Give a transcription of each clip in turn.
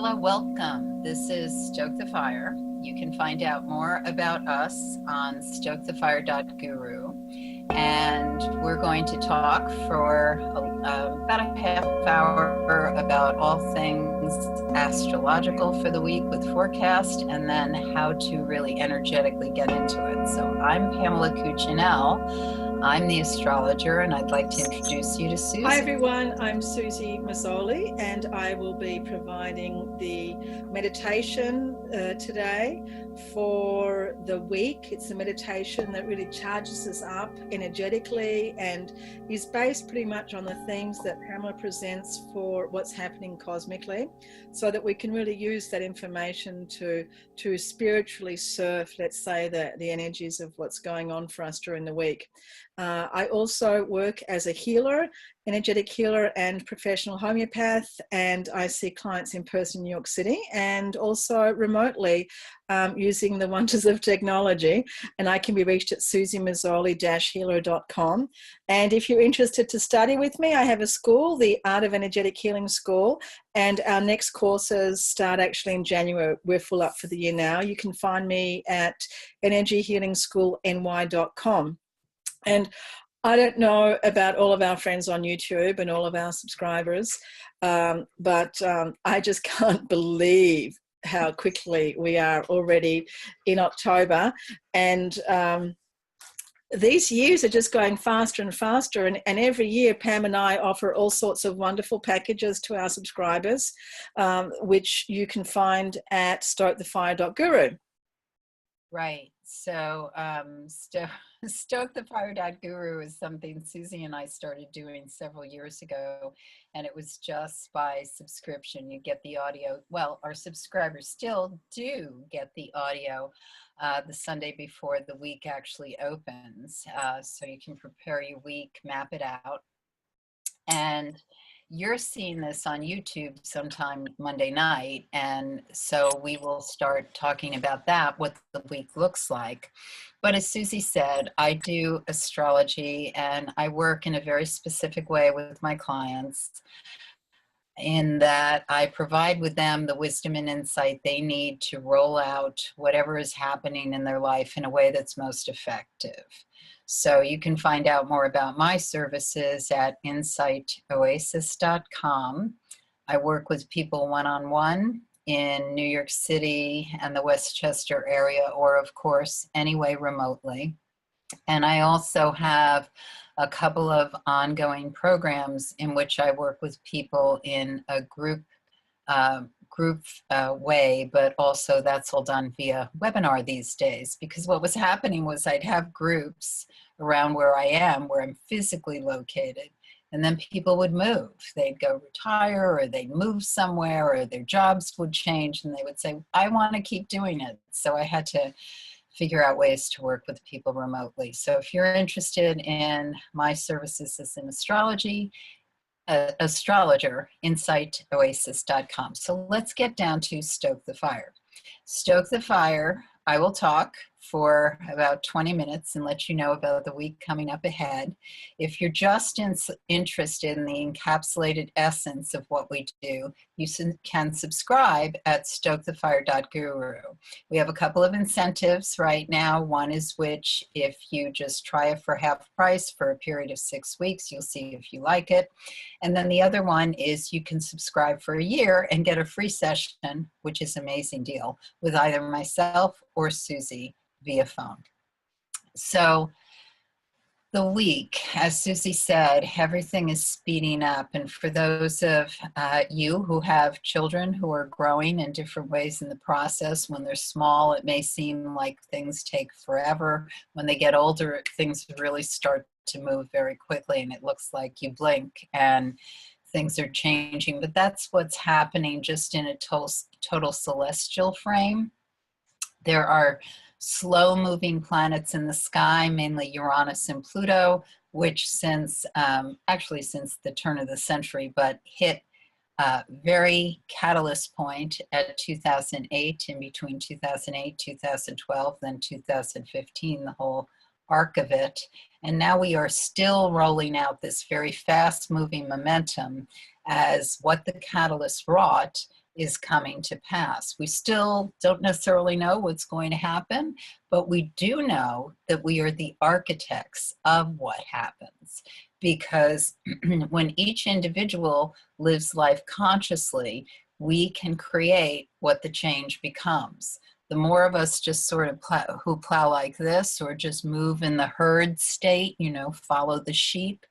Pamela, welcome. This is Stoke the Fire. You can find out more about us on stokethefire.guru. And we're going to talk for about a half hour about all things astrological for the week with forecast, and then how to really energetically get into it. So I'm Pamela Cuccinell. I'm the astrologer, and I'd like to introduce you to Susie. Hi everyone, I'm Susie Mazzoli, and I will be providing the meditation today for the week. It's a meditation that really charges us up energetically and is based pretty much on the themes that Pamela presents for what's happening cosmically, so that we can really use that information to spiritually surf, let's say, the energies of what's going on for us during the week. I also work as a healer, energetic healer and professional homeopath, and I see clients in person in New York City and also remotely using the wonders of technology. And I can be reached at susiemazzoli-healer.com. And if you're interested to study with me, I have a school, the Art of Energetic Healing School, and our next courses start actually in January. We're full up for the year now. You can find me at energyhealingschoolny.com. And I don't know about all of our friends on YouTube and all of our subscribers, but I just can't believe how quickly we are already in October. And these years are just going faster and faster. And every year, Pam and I offer all sorts of wonderful packages to our subscribers, which you can find at stokethefire.guru. Right. So stokethefire.guru is something Susie and I started doing several years ago, and it was just by subscription. You get the audio. Well, our subscribers still do get the audio the Sunday before the week actually opens. So you can prepare your week, map it out. And you're seeing this on YouTube sometime Monday night, and so we will start talking about that, what the week looks like. But as Susie said, I do astrology, and I work in a very specific way with my clients, in that I provide with them the wisdom and insight they need to roll out whatever is happening in their life in a way that's most effective. So you can find out more about my services at insightoasis.com. I work with people one-on-one in New York City and the Westchester area, or of course, anyway, remotely. And I also have a couple of ongoing programs in which I work with people in a group way, but also that's all done via webinar these days, because what was happening was I'd have groups around where I am, where I'm physically located, and then people would move. They'd go retire, or they'd move somewhere, or their jobs would change, and they would say, I want to keep doing it. So I had to figure out ways to work with people remotely. So if you're interested in my services as an astrologer, insightoasis.com. So let's get down to Stoke the Fire. Stoke the Fire, I will talk for about 20 minutes and let you know about the week coming up ahead. If you're just interested in the encapsulated essence of what we do, you can subscribe at stokethefire.guru. We have a couple of incentives right now. One is which, if you just try it for half price for a period of 6 weeks, you'll see if you like it. And then the other one is you can subscribe for a year and get a free session, which is an amazing deal, with either myself or Susie via phone. So the week, as Susie said, everything is speeding up. And for those of you who have children who are growing in different ways in the process, when they're small, it may seem like things take forever. When they get older, things really start to move very quickly, and it looks like you blink and things are changing. But that's what's happening just in a total celestial frame. There are slow-moving planets in the sky, mainly Uranus and Pluto, which since the turn of the century, but hit a very catalyst point at 2008, in between 2008, 2012, then 2015, the whole arc of it. And now we are still rolling out this very fast-moving momentum as what the catalyst wrought is coming to pass. We still don't necessarily know what's going to happen, but we do know that we are the architects of what happens, because when each individual lives life consciously, we can create what the change becomes. The more of us just sort of plow like this, or just move in the herd state, follow the sheep,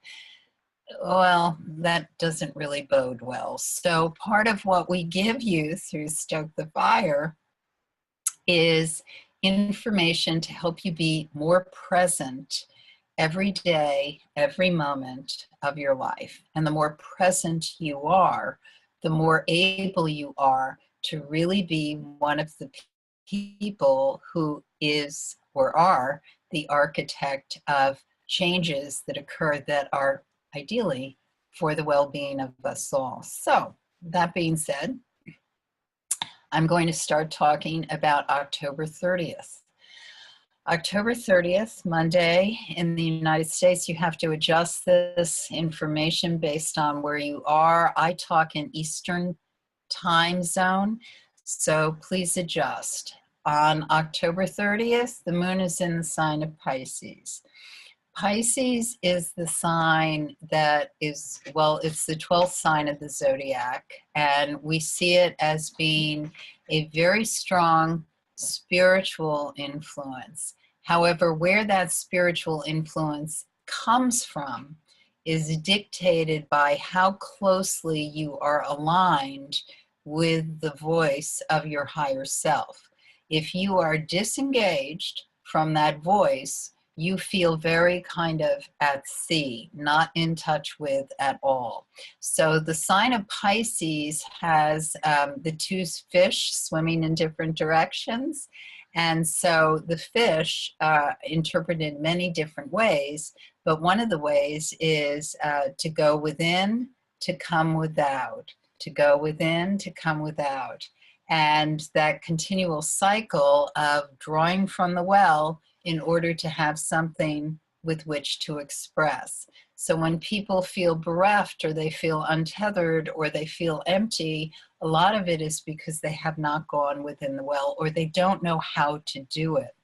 well, that doesn't really bode well. So part of what we give you through Stoke the Fire is information to help you be more present every day, every moment of your life. And the more present you are, the more able you are to really be one of the people who is or are the architect of changes that occur that are ideally for the well-being of us all. So that being said, I'm going to start talking about October 30th. October 30th, Monday in the United States, you have to adjust this information based on where you are. I talk in Eastern time zone, so please adjust. On October 30th, the moon is in the sign of Pisces. Pisces is the sign that is, well, it's the 12th sign of the zodiac, and we see it as being a very strong spiritual influence. However, where that spiritual influence comes from is dictated by how closely you are aligned with the voice of your higher self. If you are disengaged from that voice, you feel very kind of at sea, not in touch with at all. So the sign of Pisces has the two fish swimming in different directions. And so the fish interpreted in many different ways, but one of the ways is to go within, to come without, to go within, to come without. And that continual cycle of drawing from the well in order to have something with which to express. So when people feel bereft, or they feel untethered, or they feel empty, a lot of it is because they have not gone within the well, or they don't know how to do it.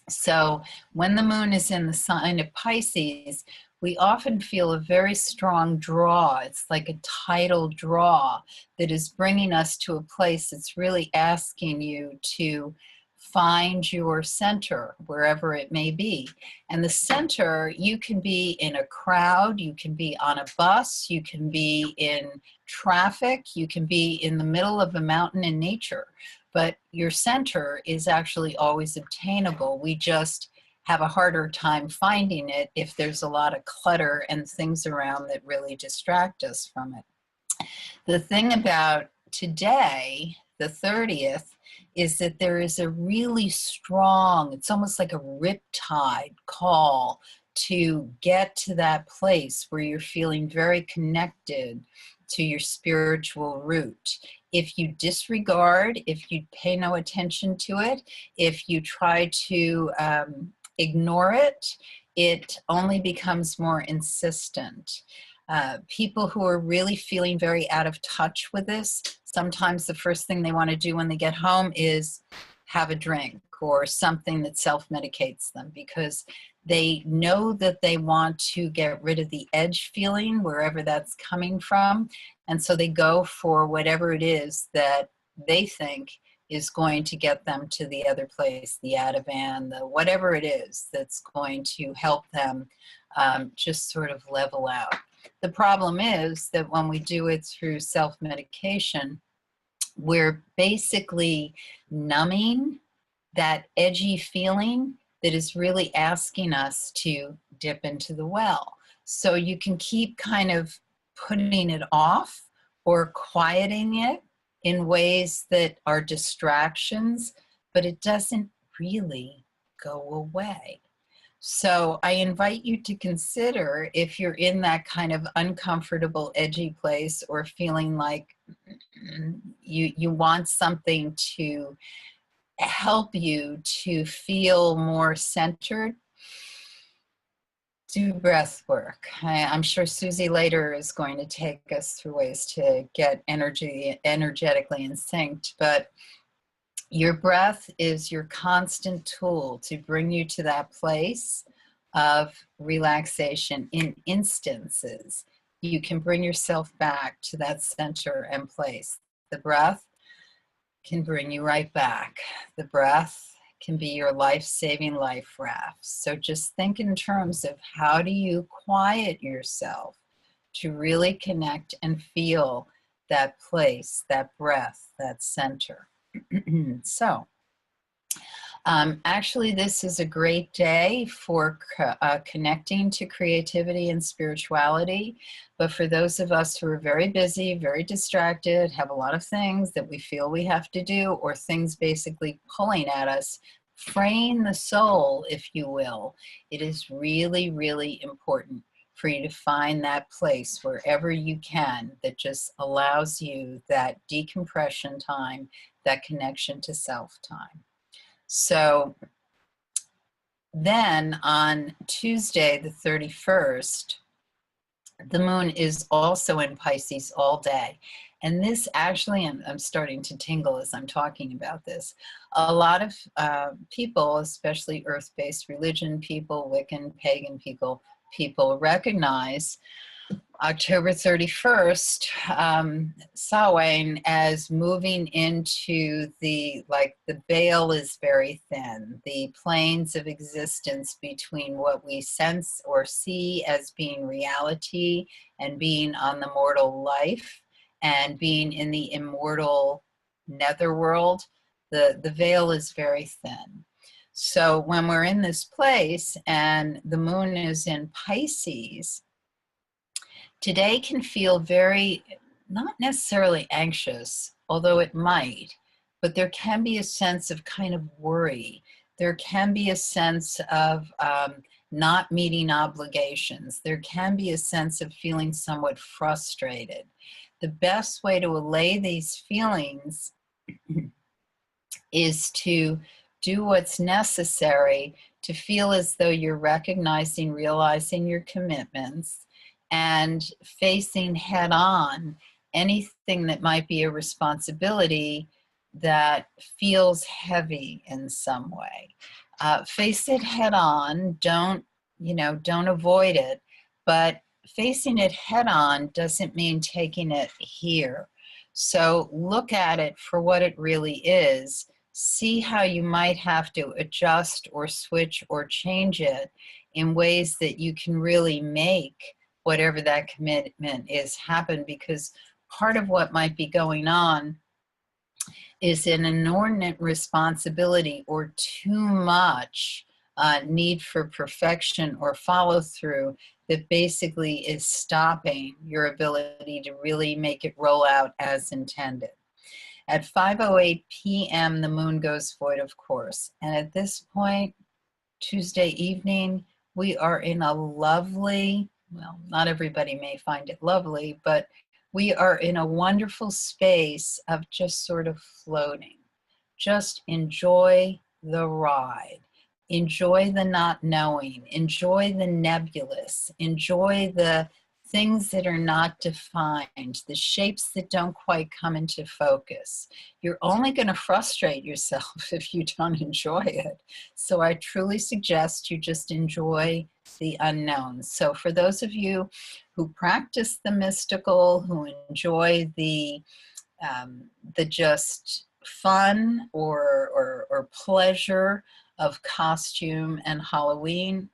So when the moon is in the sign of Pisces, we often feel a very strong draw. It's like a tidal draw that is bringing us to a place that's really asking you to find your center, wherever it may be. And the center, you can be in a crowd, you can be on a bus, you can be in traffic, you can be in the middle of a mountain in nature. But your center is actually always obtainable. We just have a harder time finding it if there's a lot of clutter and things around that really distract us from it. The thing about today, the 30th, is that there is a really strong, it's almost like a riptide call to get to that place where you're feeling very connected to your spiritual root. If you disregard, if you pay no attention to it, if you try to ignore it, it only becomes more insistent. People who are really feeling very out of touch with this, sometimes the first thing they want to do when they get home is have a drink or something that self-medicates them, because they know that they want to get rid of the edge feeling, wherever that's coming from. And so they go for whatever it is that they think is going to get them to the other place, the Ativan, the whatever it is that's going to help them just sort of level out. The problem is that when we do it through self-medication, we're basically numbing that edgy feeling that is really asking us to dip into the well. So you can keep kind of putting it off or quieting it in ways that are distractions, but it doesn't really go away. So I invite you to consider, if you're in that kind of uncomfortable, edgy place, or feeling like you want something to help you to feel more centered, do breath work. I'm sure Susie later is going to take us through ways to get energetically in sync, but your breath is your constant tool to bring you to that place of relaxation in instances. You can bring yourself back to that center and place. The breath can bring you right back. The breath can be your life-saving life raft. So just think in terms of how do you quiet yourself to really connect and feel that place, that breath, that center. So actually, this is a great day for connecting to creativity and spirituality. But for those of us who are very busy, very distracted, have a lot of things that we feel we have to do, or things basically pulling at us, fraying the soul, if you will, it is really, really important for you to find that place wherever you can that just allows you that decompression time, that connection to self time. So then on Tuesday, the 31st, the moon is also in Pisces all day. And this actually, I'm starting to tingle as I'm talking about this. A lot of people, especially earth-based religion people, Wiccan, pagan people recognize October 31st, Samhain, as moving into the veil is very thin. The planes of existence between what we sense or see as being reality and being on the mortal life and being in the immortal netherworld, the veil is very thin. So when we're in this place and the moon is in Pisces, today can feel very, not necessarily anxious, although it might, but there can be a sense of kind of worry. There can be a sense of not meeting obligations. There can be a sense of feeling somewhat frustrated. The best way to allay these feelings is to do what's necessary to feel as though you're recognizing, realizing your commitments, and facing head on anything that might be a responsibility that feels heavy in some way. Face it head on, don't avoid it, but facing it head on doesn't mean taking it here. So look at it for what it really is. See how you might have to adjust or switch or change it in ways that you can really make whatever that commitment is happen, because part of what might be going on is an inordinate responsibility or too much need for perfection or follow through that basically is stopping your ability to really make it roll out as intended. At 5:08 p.m., the moon goes void, of course. And at this point, Tuesday evening, we are in a lovely, well, not everybody may find it lovely, but we are in a wonderful space of just sort of floating. Just enjoy the ride. Enjoy the not knowing. Enjoy the nebulous. Enjoy the things that are not defined, the shapes that don't quite come into focus. You're only going to frustrate yourself if you don't enjoy it. So I truly suggest you just enjoy the unknown. So for those of you who practice the mystical, who enjoy the just fun or pleasure of costume and Halloween,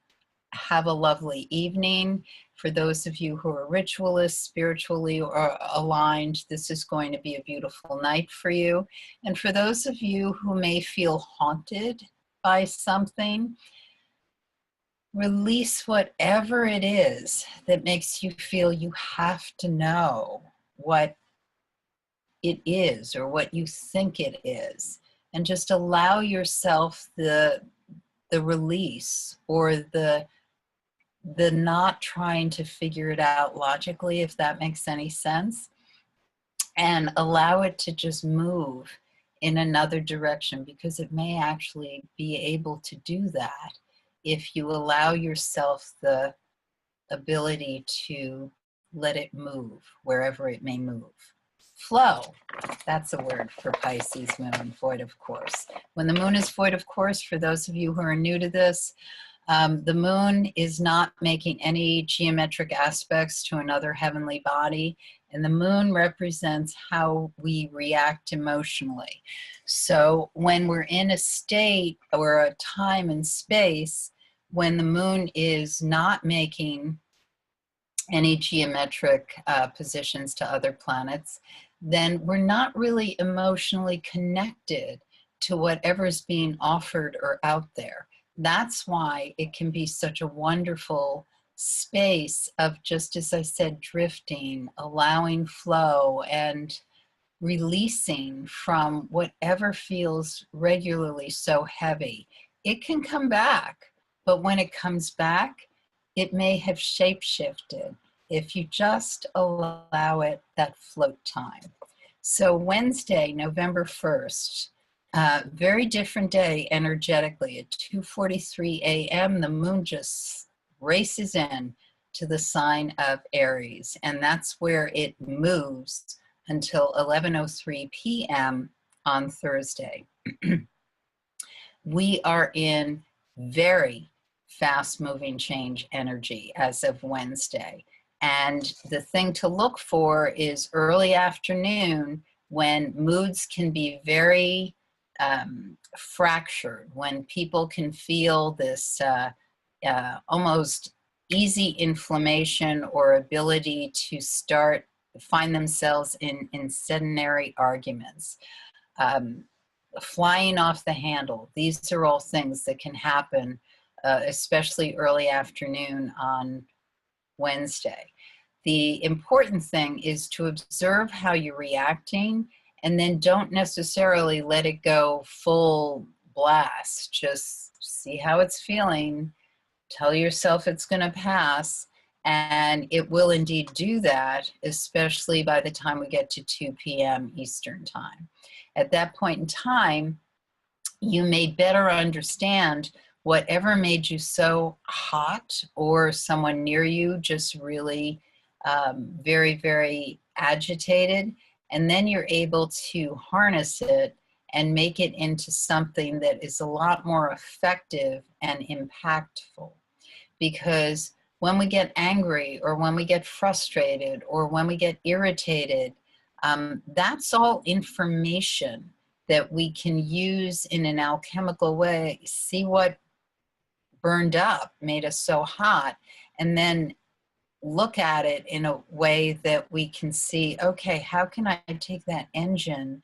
have a lovely evening. For those of you who are ritualists, spiritually or aligned, this is going to be a beautiful night for you. And for those of you who may feel haunted by something, release whatever it is that makes you feel you have to know what it is or what you think it is. And just allow yourself the release or the not trying to figure it out logically, if that makes any sense, and allow it to just move in another direction, because it may actually be able to do that if you allow yourself the ability to let it move wherever it may move. Flow, that's a word for Pisces moon, void of course. When the moon is void of course, for those of you who are new to this, the moon is not making any geometric aspects to another heavenly body, and the moon represents how we react emotionally. So when we're in a state or a time and space when the moon is not making any geometric positions to other planets, then we're not really emotionally connected to whatever's being offered or out there. That's why it can be such a wonderful space of, just as I said, drifting, allowing flow, and releasing from whatever feels regularly so heavy. It can come back, but when it comes back, it may have shape-shifted if you just allow it that float time. So Wednesday, November 1st, very different day energetically. At 2:43 a.m., the moon just races in to the sign of Aries, and that's where it moves until 11:03 p.m. on Thursday. We are in very fast-moving change energy as of Wednesday. And the thing to look for is early afternoon, when moods can be very fractured, when people can feel this almost easy inflammation or ability to find themselves in sedentary arguments. Flying off the handle. These are all things that can happen, especially early afternoon on Wednesday. The important thing is to observe how you're reacting, and then don't necessarily let it go full blast. Just see how it's feeling. Tell yourself it's going to pass, and it will indeed do that, especially by the time we get to 2 p.m. Eastern time. At that point in time, you may better understand whatever made you so hot, or someone near you just really very, very agitated, and then you're able to harness it and make it into something that is a lot more effective and impactful. Because when we get angry, or when we get frustrated, or when we get irritated, that's all information that we can use in an alchemical way, see what burned up, made us so hot, and then look at it in a way that we can see, okay, how can I take that engine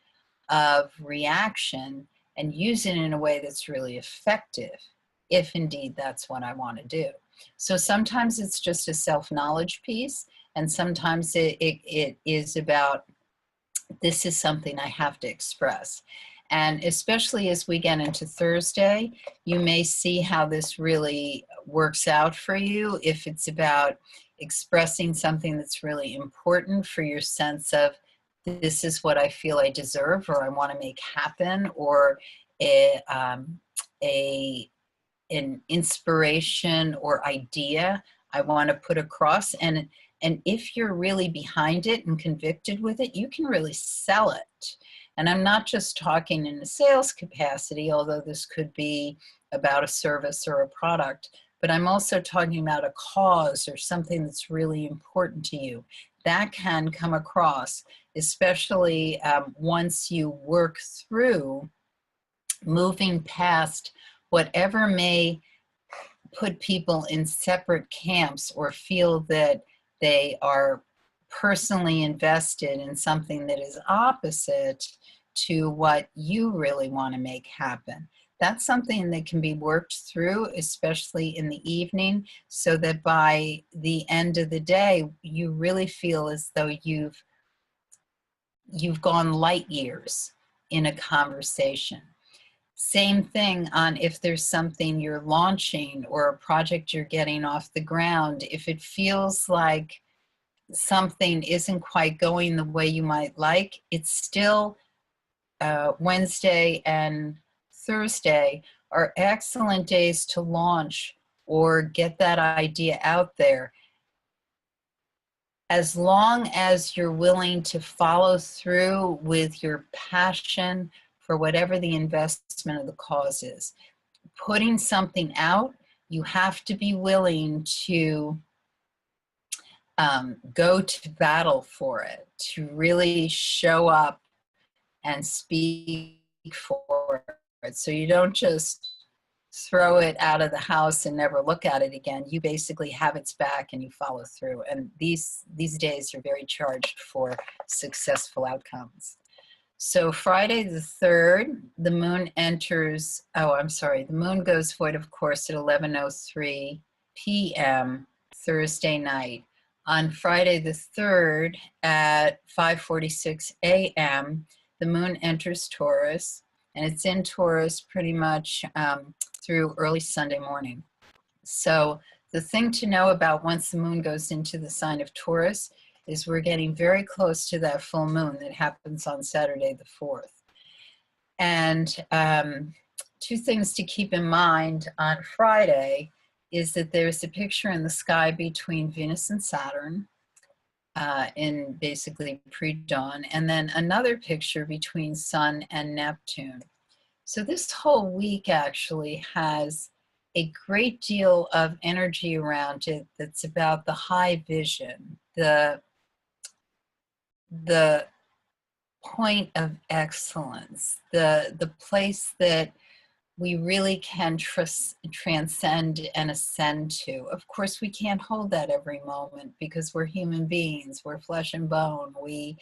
of reaction and use it in a way that's really effective, if indeed that's what I want to do. So sometimes it's just a self-knowledge piece, and sometimes it is about, this is something I have to express. And especially as we get into Thursday, you may see how this really works out for you. If it's about expressing something that's really important for your sense of, this is what I feel I deserve, or I want to make happen, or an inspiration or idea I want to put across. And if you're really behind it and convicted with it, you can really sell it. And I'm not just talking in a sales capacity, although this could be about a service or a product, but I'm also talking about a cause or something that's really important to you. That can come across, especially once you work through moving past whatever may put people in separate camps, or feel that they are personally invested in something that is opposite to what you really want to make happen. That's something that can be worked through, especially in the evening, so that by the end of the day, you really feel as though you've gone light years in a conversation. Same thing on if there's something you're launching or a project you're getting off the ground. If it feels like something isn't quite going the way you might like, it's still Wednesday and Thursday are excellent days to launch or get that idea out there. as long as you're willing to follow through with your passion for whatever the investment of the cause is. Putting something out, you have to be willing to go to battle for it, to really show up and speak for it. So you don't just throw it out of the house and never look at it again. You basically have its back and you follow through. And these days are very charged for successful outcomes. So Friday the 3rd, the moon enters, the moon goes void, of course, at 11:03 p.m. Thursday night. On Friday the 3rd at 5:46 a.m., the moon enters Taurus, and it's in Taurus pretty much through early Sunday morning. So the thing to know about once the moon goes into the sign of Taurus is we're getting very close to that full moon that happens on Saturday the 4th. And two things to keep in mind on Friday is that there's a picture in the sky between Venus and Saturn in basically pre-dawn, and then another picture between Sun and Neptune. So this whole week actually has a great deal of energy around it that's about the high vision, the point of excellence, the place that we really can transcend and ascend to. Of course, we can't hold that every moment because we're human beings, we're flesh and bone. We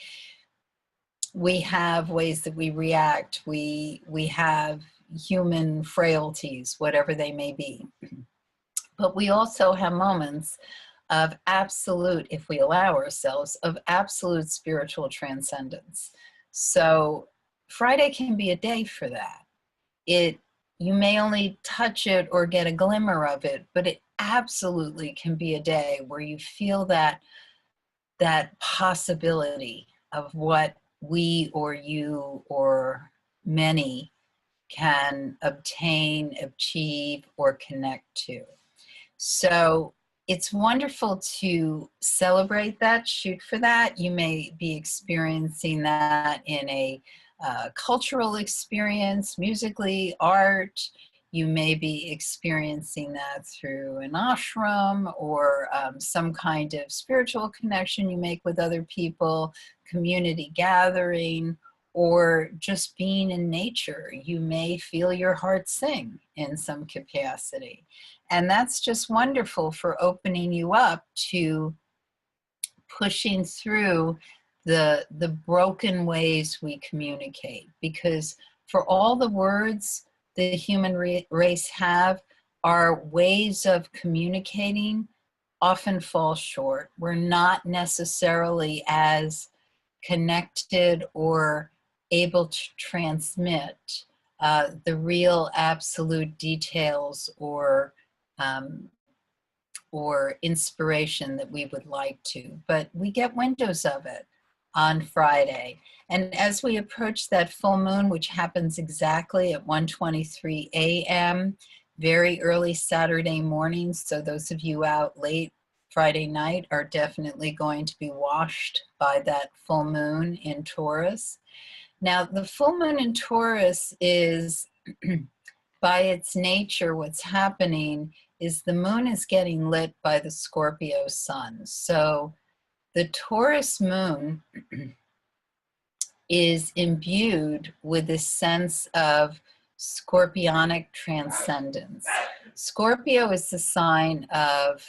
have ways that we react. We have human frailties, whatever they may be. But we also have moments of absolute, if we allow ourselves, of absolute spiritual transcendence. So Friday can be a day for that. You may only touch it or get a glimmer of it, but it absolutely can be a day where you feel that possibility of what we or you or many can obtain, achieve, or connect to. So it's wonderful to celebrate that, shoot for that. You may be experiencing that in a cultural experience, musically, art. You may be experiencing that through an ashram or some kind of spiritual connection you make with other people, community gathering, or just being in nature. You may feel your heart sing in some capacity. And that's just wonderful for opening you up to pushing through the broken ways we communicate. Because for all the words the human race have, our ways of communicating often fall short. We're not necessarily as connected or able to transmit the real absolute details or inspiration that we would like to. But we get windows of it on Friday. And as we approach that full moon, which happens exactly at 1:23 a.m., very early Saturday morning, so those of you out late Friday night are definitely going to be washed by that full moon in Taurus. Now, the full moon in Taurus is, by its nature, what's happening is the moon is getting lit by the Scorpio sun. So the Taurus moon is imbued with this sense of scorpionic transcendence. Scorpio is the sign of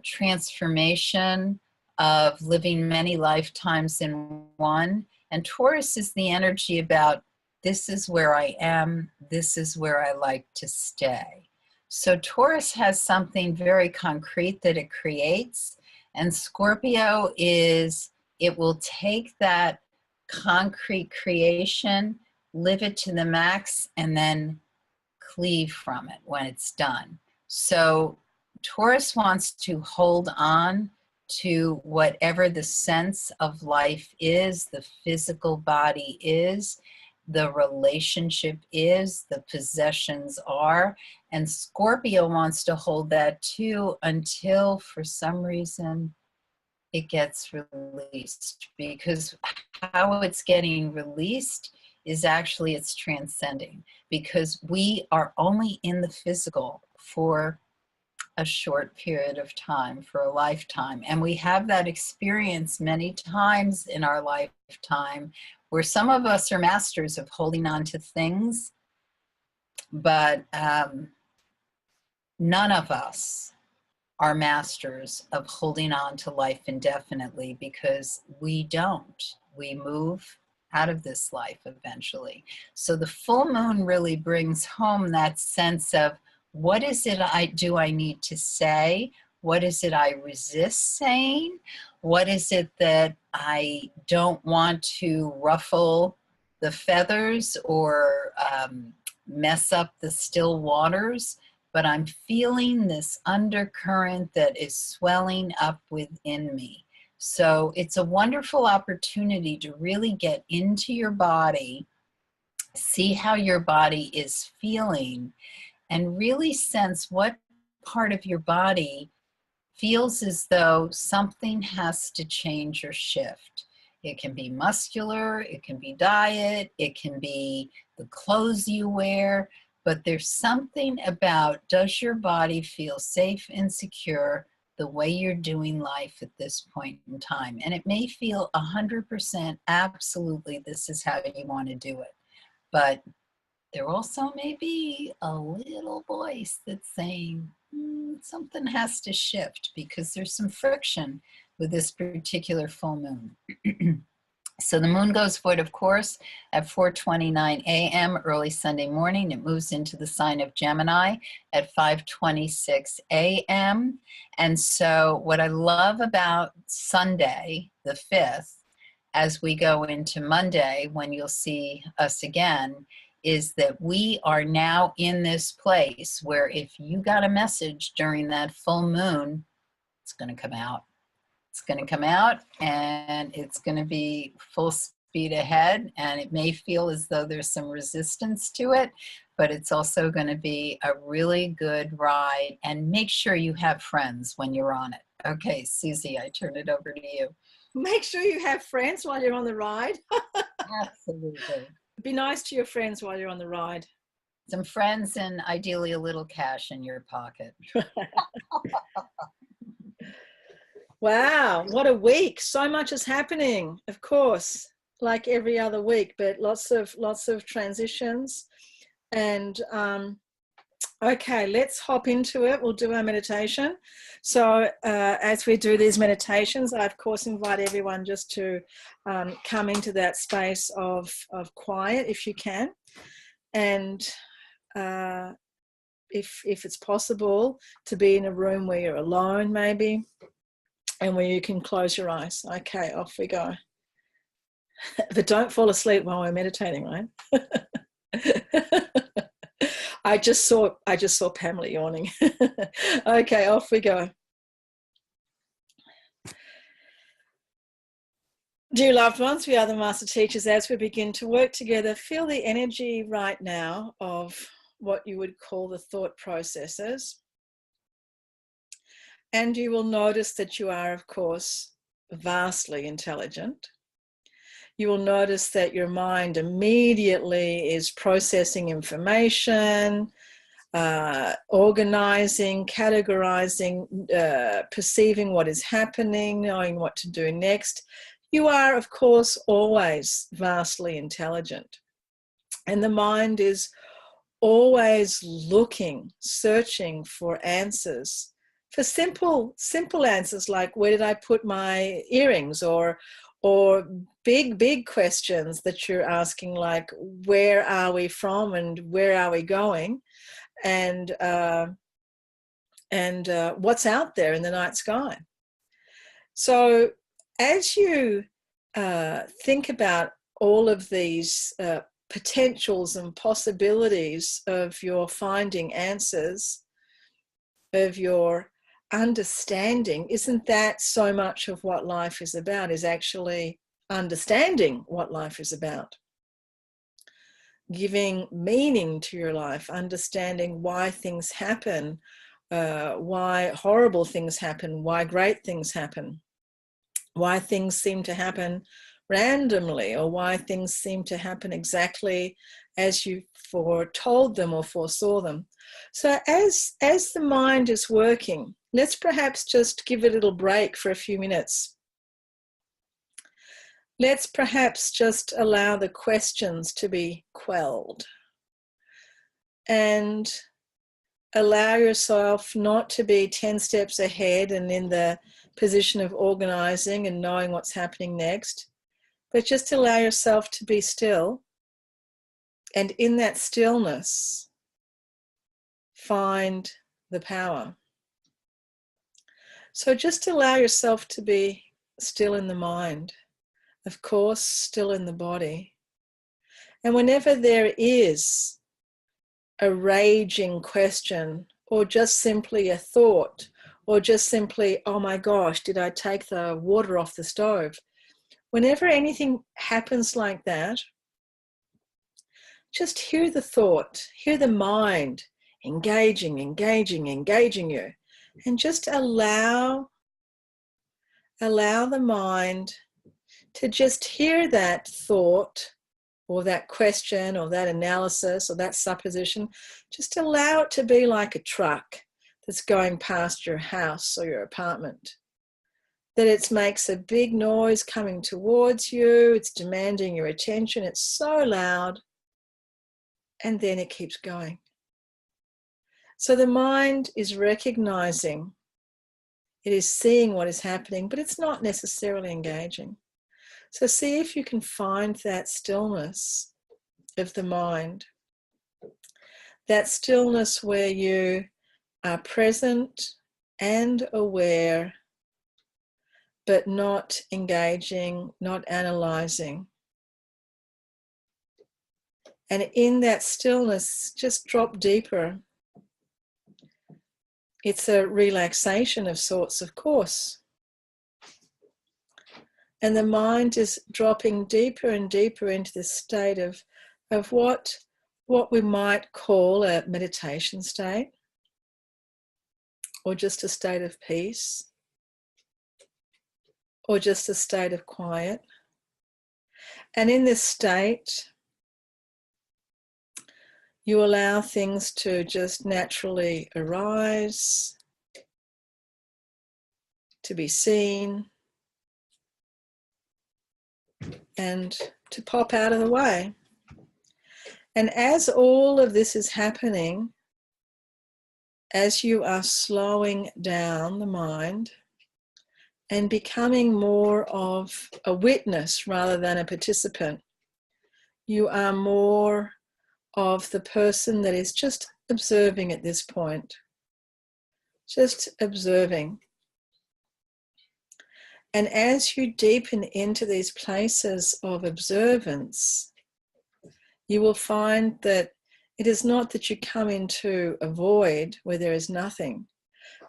transformation, of living many lifetimes in one. And Taurus is the energy about, this is where I am, this is where I like to stay. So Taurus has something very concrete that it creates, and Scorpio is, it will take that concrete creation, live it to the max, and then cleave from it when it's done. So Taurus wants to hold on to whatever the sense of life is, the physical body is, the relationship is, the possessions are, and Scorpio wants to hold that too until, for some reason, it gets released, because how it's getting released is actually it's transcending, because we are only in the physical for a short period of time, for a lifetime. And we have that experience many times in our lifetime where some of us are masters of holding on to things, but none of us are masters of holding on to life indefinitely, because we don't. We move out of this life eventually. So the full moon really brings home that sense of, what is it I need to say? What is it I resist saying? What is it that I don't want to ruffle the feathers or mess up the still waters? But I'm feeling this undercurrent that is swelling up within me. So it's a wonderful opportunity to really get into your body, see how your body is feeling, and really sense what part of your body feels as though something has to change or shift. It can be muscular, it can be diet, it can be the clothes you wear, but there's something about, does your body feel safe and secure the way you're doing life at this point in time? And it may feel 100% absolutely this is how you want to do it, but there also may be a little voice that's saying, something has to shift, because there's some friction with this particular full moon. So the moon goes void, of course, at 4:29 a.m. early Sunday morning. It moves into the sign of Gemini at 5:26 a.m. And so what I love about Sunday, the 5th, as we go into Monday, when you'll see us again, is that we are now in this place where if you got a message during that full moon, it's going to come out. It's going to come out, and it's going to be full speed ahead, and it may feel as though there's some resistance to it, but it's also going to be a really good ride. And make sure you have friends when you're on it. Okay, Susie, I turn it over to you. Make sure you have friends while you're on the ride. Absolutely. Be nice to your friends while you're on the ride. Some friends, and ideally a little cash in your pocket. Wow, what a week. So much is happening, of course, like every other week, but lots of transitions. And okay, let's hop into it. We'll do our meditation. So as we do these meditations, I, of course, invite everyone just to come into that space of quiet if you can. And if it's possible, to be in a room where you're alone maybe, and where you can close your eyes. Okay, off we go. But don't fall asleep while we're meditating, right? I just saw Pamela yawning. Okay, off we go. Dear loved ones, we are the Master Teachers. As we begin to work together, feel the energy right now of what you would call the thought processes. And you will notice that you are, of course, vastly intelligent. You will notice that your mind immediately is processing information, organizing, categorizing, perceiving what is happening, knowing what to do next. You are, of course, always vastly intelligent. And the mind is always looking, searching for answers, for simple answers like, where did I put my earrings? Or big questions that you're asking, like, where are we from and where are we going? And what's out there in the night sky? So as you think about all of these potentials and possibilities of your finding answers, of your understanding, isn't that so much of what life is about, is actually understanding what life is about? Giving meaning to your life, understanding why things happen, why horrible things happen, why great things happen. why things seem to happen randomly, or why things seem to happen exactly as you foretold them or foresaw them. So as the mind is working, let's perhaps just give it a little break for a few minutes. Let's perhaps just allow the questions to be quelled and allow yourself not to be 10 steps ahead and in the position of organizing and knowing what's happening next, but just allow yourself to be still, and in that stillness, find the power. So just allow yourself to be still in the mind, of course, still in the body. And whenever there is a raging question, or just simply a thought, or just simply, oh my gosh, did I take the water off the stove? Whenever anything happens like that, just hear the thought, hear the mind engaging you, and just allow the mind to just hear that thought or that question or that analysis or that supposition. Just allow it to be like a truck that's going past your house or your apartment. That it makes a big noise coming towards you, it's demanding your attention, it's so loud, and then it keeps going. So the mind is recognizing, it is seeing what is happening, but it's not necessarily engaging. So see if you can find that stillness of the mind, that stillness where you are present and aware, but not engaging, not analyzing. And in that stillness, just drop deeper. It's a relaxation of sorts, of course. And the mind is dropping deeper and deeper into this state of what we might call a meditation state, or just a state of peace, or just a state of quiet. And in this state, you allow things to just naturally arise, to be seen, and to pop out of the way. And as all of this is happening, as you are slowing down the mind and becoming more of a witness rather than a participant, you are more of the person that is just observing at this point, just observing. And as you deepen into these places of observance, you will find that it is not that you come into a void where there is nothing,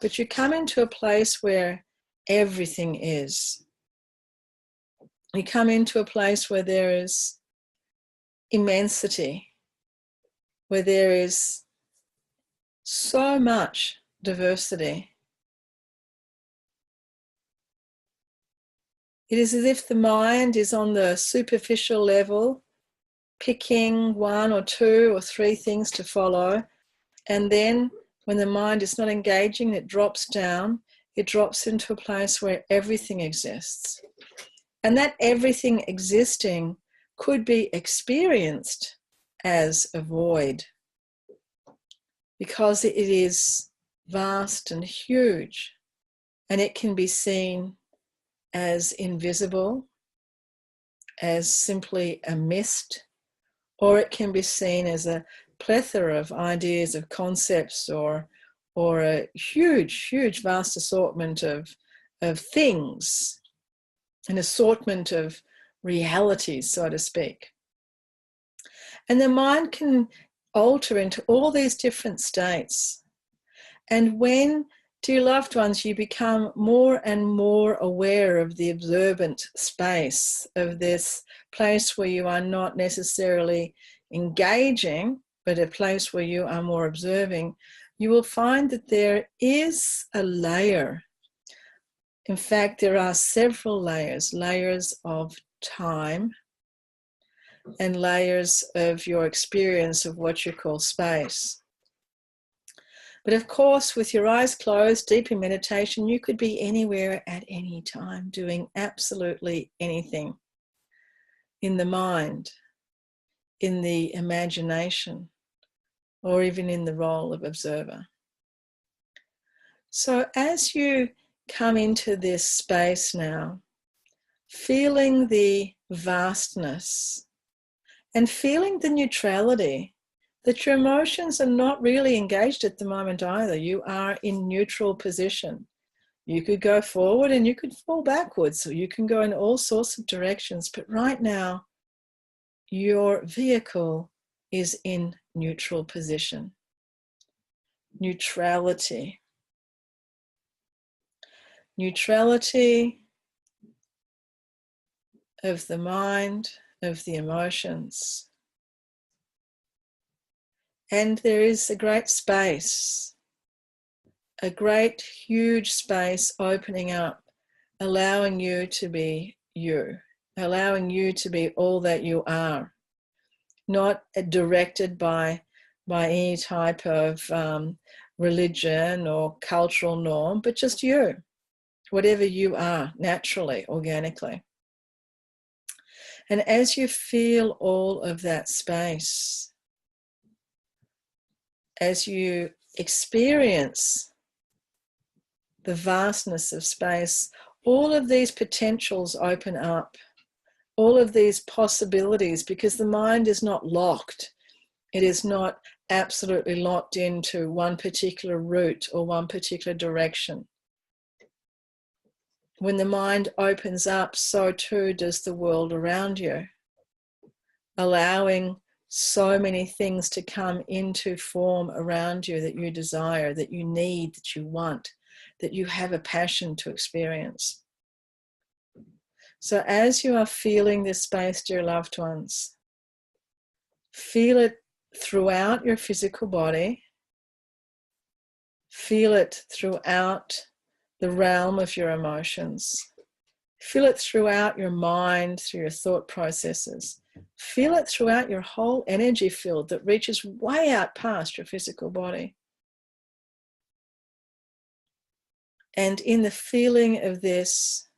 but you come into a place where everything is. You come into a place where there is immensity, where there is so much diversity. It is as if the mind is on the superficial level, picking one or two or three things to follow. And then when the mind is not engaging, it drops down. It drops into a place where everything exists. And that everything existing could be experienced as a void, because it is vast and huge, and it can be seen as invisible, as simply a mist, or it can be seen as a plethora of ideas, of concepts, or a huge, vast assortment of things, an assortment of realities, so to speak. And the mind can alter into all these different states. And when, dear loved ones, you become more and more aware of the observant space, of this place where you are not necessarily engaging, but a place where you are more observing, you will find that there is a layer. In fact, there are several layers of time and layers of your experience of what you call space. But of course, with your eyes closed, deep in meditation, you could be anywhere at any time, doing absolutely anything. In the mind, in the imagination, or even in the role of observer. So as you come into this space now, feeling the vastness and feeling the neutrality, that your emotions are not really engaged at the moment either. You are in neutral position. You could go forward and you could fall backwards, or you can go in all sorts of directions. But right now, your vehicle is in neutral position. Neutrality. Neutrality of the mind, of the emotions. And there is a great space, a great huge space opening up, allowing you to be you, allowing you to be all that you are, not directed by any type of religion or cultural norm, but just you, whatever you are, naturally, organically. And as you feel all of that space, as you experience the vastness of space, all of these potentials open up, all of these possibilities, because the mind is not locked. It is not absolutely locked into one particular route or one particular direction. When the mind opens up, so too does the world around you, allowing so many things to come into form around you that you desire, that you need, that you want, that you have a passion to experience. So as you are feeling this space, dear loved ones, feel it throughout your physical body, feel it throughout the realm of your emotions, feel it throughout your mind, through your thought processes. Feel it throughout your whole energy field that reaches way out past your physical body. And in the feeling of this,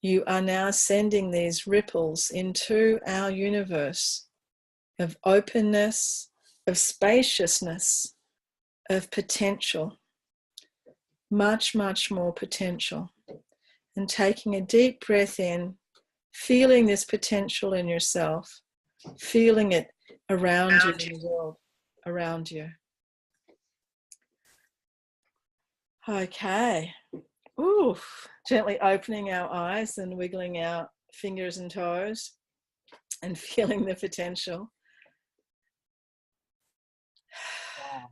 you are now sending these ripples into our universe of openness, of spaciousness, of potential, much, much more potential. And taking a deep breath in, feeling this potential in yourself, feeling it around you, in the world around you. Okay. Ooh, gently opening our eyes and wiggling our fingers and toes and feeling the potential. Yeah.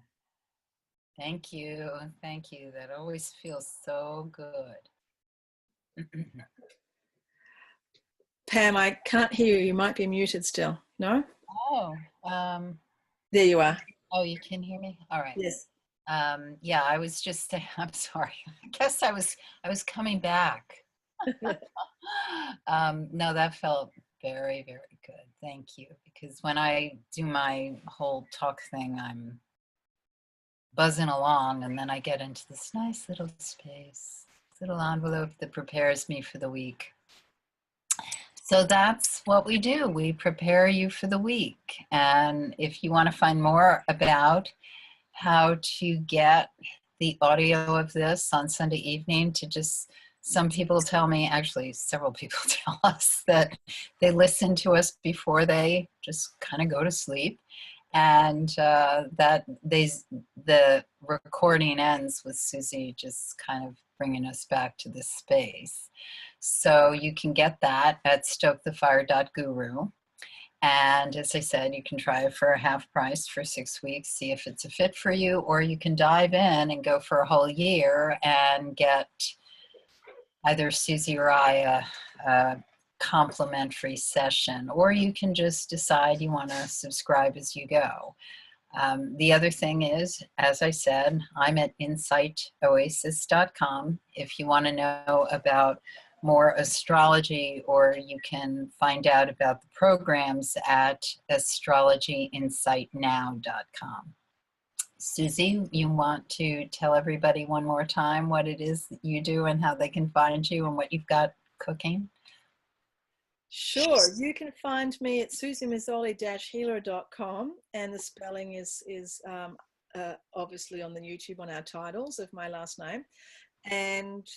Thank you. Thank you. That always feels so good. Pam, I can't hear you. You might be muted still. No? Oh, There you are. oh, you can hear me? All right. Yes. Yeah, I was just saying, I'm sorry. I guess I was coming back. No, that felt very, very good. Thank you. Because when I do my whole talk thing, I'm buzzing along, and then I get into this nice little space, little envelope that prepares me for the week. So that's what we do. We prepare you for the week. And if you want to find more about how to get the audio of this on Sunday evening, to just, some people tell me, actually several people tell us that they listen to us before they just kind of go to sleep, and that the recording ends with Susie just kind of bringing us back to this space. So you can get that at stokethefire.guru. And as I said, you can try it for a half price for 6 weeks, see if it's a fit for you, or you can dive in and go for a whole year and get either Susie or I a complimentary session, or you can just decide you want to subscribe as you go. The other thing is, as I said, I'm at insightoasis.com. If you want to know about more astrology, or you can find out about the programs at astrologyinsightnow.com. Susie, you want to tell everybody one more time what it is that you do and how they can find you and what you've got cooking? Sure. You can find me at susiemazzoli-healer.com, and the spelling is obviously on the YouTube on our titles of my last name. And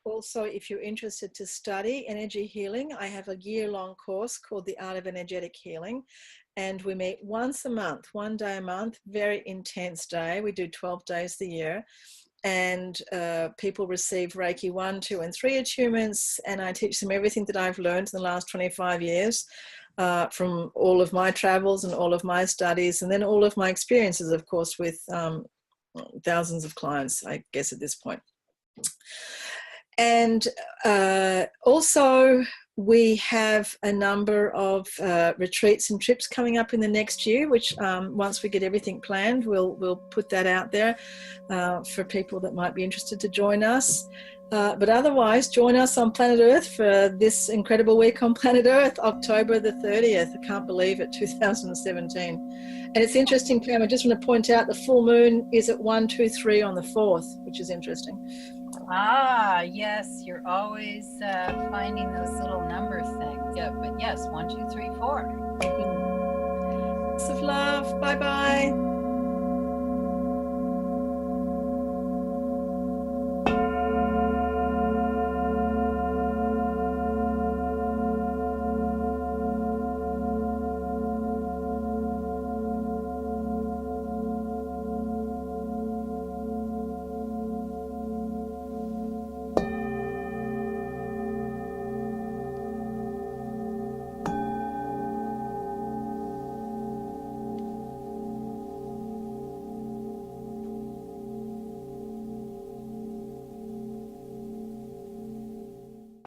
also, if you're interested to study energy healing, I have a year-long course called The Art of Energetic Healing. And we meet once a month, 1 day a month, very intense day. We do 12 days a year. And people receive Reiki 1, 2, and 3 attunements, and I teach them everything that I've learned in the last 25 years from all of my travels and all of my studies, and then all of my experiences, of course, with thousands of clients, I guess, at this point. And also, we have a number of retreats and trips coming up in the next year, which once we get everything planned, we'll put that out there for people that might be interested to join us. But otherwise, join us on Planet Earth for this incredible week on Planet Earth, October the 30th. I can't believe it, 2017. And it's interesting, Pam, I just want to point out the full moon is at 1, 2, 3 on the 4th, which is interesting. Ah, yes, you're always finding those little number things. Yeah, but yes, 1, 2, 3, 4. Lots of love. Bye-bye.